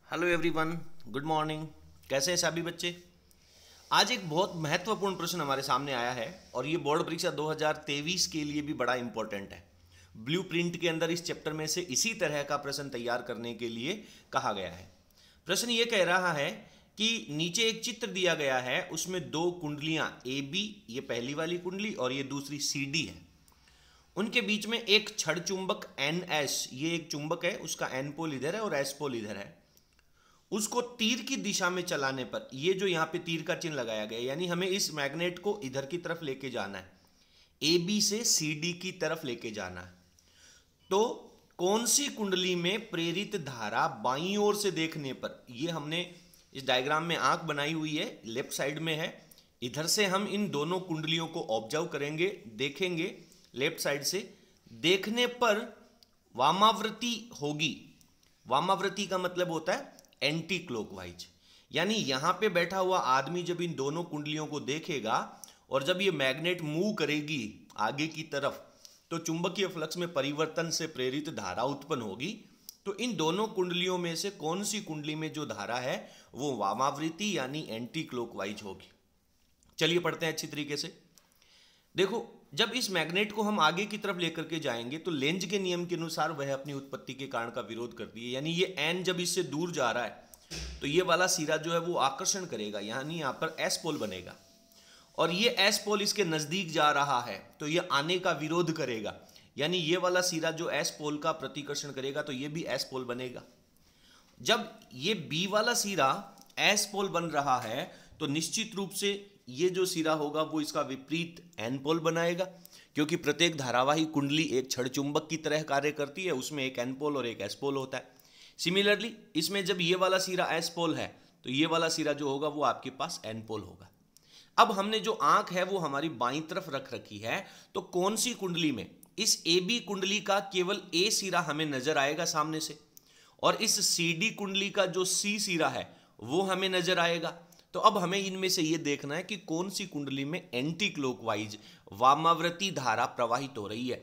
Hello everyone, good morning. कैसे हैं सभी बच्चे? आज एक बहुत महत्वपूर्ण प्रश्न हमारे सामने आया है और ये बोर्ड परीक्षा 2023 के लिए भी बड़ा इंपॉर्टेंट है। ब्लूप्रिंट के अंदर इस चैप्टर में से इसी तरह का प्रश्न तैयार करने के लिए कहा गया है। प्रश्न ये कह रहा है कि नीचे एक चित्र दिया गया है, उसमें दो कुंडलियां ए बी, ये पहली वाली कुंडली और ये दूसरी सी डी है। उनके बीच में एक छड़ चुंबक एन एस, ये एक चुंबक है, उसका एन पोल इधर है और एस पोल इधर है। उसको तीर की दिशा में चलाने पर, ये जो यहां पे तीर का चिन्ह लगाया गया, यानी हमें इस मैग्नेट को इधर की तरफ लेके जाना है, ए बी से सी डी की तरफ लेके जाना है। तो कौन सी कुंडली में प्रेरित धारा बाईं ओर से देखने पर, ये हमने इस डायग्राम में आंख बनाई हुई है, लेफ्ट साइड में है। इधर से हम इन दोनों कुंडलियों को ऑब्जर्व करेंगे, देखेंगे। लेफ्ट साइड से देखने पर वामावृत्ति होगी। वामावृत्ति का मतलब होता है एंटी क्लॉकवाइज, यानी यहां पे बैठा हुआ आदमी जब इन दोनों कुंडलियों को देखेगा और जब ये मैग्नेट मूव करेगी आगे की तरफ, तो चुंबकीय फ्लक्स में परिवर्तन से प्रेरित धारा उत्पन्न होगी। तो इन दोनों कुंडलियों में से कौन सी कुंडली में जो धारा है वो वामावृत्ति यानी एंटी क्लॉकवाइज होगी। चलिए पढ़ते हैं अच्छी तरीके से। देखो, जब इस मैग्नेट को हम आगे की तरफ लेकर के जाएंगे तो लेंज के नियम के अनुसार वह अपनी उत्पत्ति के कारण का विरोध करती है, यानी ये एन जब इससे दूर जा रहा है तो ये वाला सिरा जो है वो आकर्षण करेगा, यानी यहां पर एस पोल बनेगा। और ये एस पोल इसके नजदीक जा रहा है तो ये आने का विरोध करेगा, यानी ये वाला सिरा जो एस पोल का प्रतिकर्षण करेगा तो ये भी एस पोल बनेगा। जब ये बी वाला सिरा एस पोल बन रहा है तो निश्चित रूप से ये जो सिरा होगा वो इसका विपरीत एन पोल बनाएगा, क्योंकि प्रत्येक धारावाही कुंडली एक छड़ चुंबक की तरह कार्य करती है, उसमें एक एन पोल और एक एस पोल होता है। सिमिलरली इसमें जब ये वाला सिरा एस पोल है तो ये वाला सिरा जो होगा वो आपके पास एन पोल होगा। अब हमने जो आंख है वो हमारी बाईं तरफ रख रखी है, तो कौन सी कुंडली में, इस ए बी कुंडली का केवल ए सिरा हमें नजर आएगा सामने से, और इस सी डी कुंडली का जो सी सिरा है वो हमें नजर आएगा। तो अब हमें इनमें से ये देखना है कि कौन सी कुंडली में एंटी क्लॉकवाइज वामावर्ती धारा प्रवाहित हो रही है।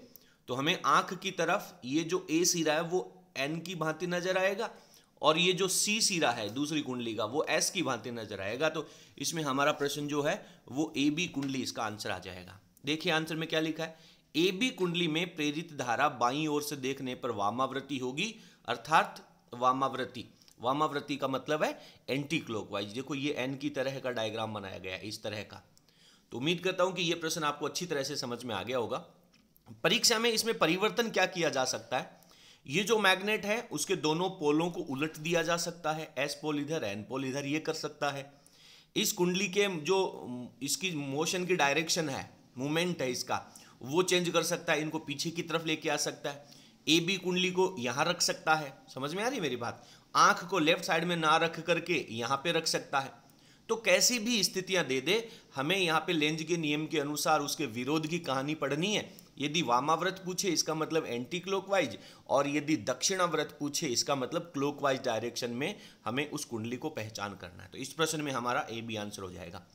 तो हमें आंख की तरफ ये जो ए सिरा है वो एन की भांति नजर आएगा और ये जो सी सिरा है दूसरी कुंडली का वो एस की भांति नजर आएगा। तो इसमें हमारा प्रश्न जो है वो ए बी कुंडली इसका आंसर आ जाएगा। देखिए आंसर में क्या लिखा है, ए बी कुंडली में प्रेरित धारा बाईं ओर से देखने पर वामावर्ती होगी, अर्थात वामावर्ती, वामावर्ती का मतलब है एंटी क्लॉकवाइज। देखो ये एन की तरह का डायग्राम बनाया गया है, इस तरह का। तो उम्मीद करता हूं कि ये प्रश्न आपको अच्छी तरह से समझ में आ गया होगा। परीक्षा में इसमें परिवर्तन क्या किया जा सकता है, ये जो मैग्नेट है उसके दोनों पोलों को उलट दिया जा सकता है, एस पोल इधर एन पोल इधर, ये कर सकता है। इस कुंडली के जो इसकी मोशन की डायरेक्शन है, मूवमेंट है इसका, वो चेंज कर सकता है, इनको पीछे की तरफ लेके आ सकता है। ए बी कुंडली को यहां रख सकता है, समझ में आ रही है मेरी बात, आंख को लेफ्ट साइड में ना रख करके यहां पे रख सकता है। तो कैसी भी स्थितियां दे दे, हमें यहां पे लेंज के नियम के अनुसार उसके विरोध की कहानी पढ़नी है। यदि वामाव्रत पूछे इसका मतलब एंटी क्लॉकवाइज, और यदि दक्षिणाव्रत पूछे इसका मतलब क्लॉकवाइज डायरेक्शन में हमें उस कुंडली को पहचान करना है। तो इस प्रश्न में हमारा ए बी आंसर हो जाएगा।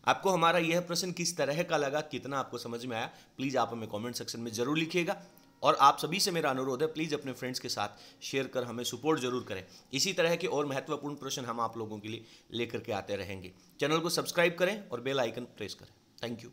आपको हमारा यह प्रश्न किस तरह का लगा, कितना आपको समझ में आया, प्लीज आप हमें कमेंट सेक्शन में जरूर लिखिएगा। और आप सभी से मेरा अनुरोध है, प्लीज़ अपने फ्रेंड्स के साथ शेयर कर हमें सपोर्ट जरूर करें। इसी तरह के और महत्वपूर्ण प्रश्न हम आप लोगों के लिए लेकर के आते रहेंगे। चैनल को सब्सक्राइब करें और बेल आइकन प्रेस करें। Thank you.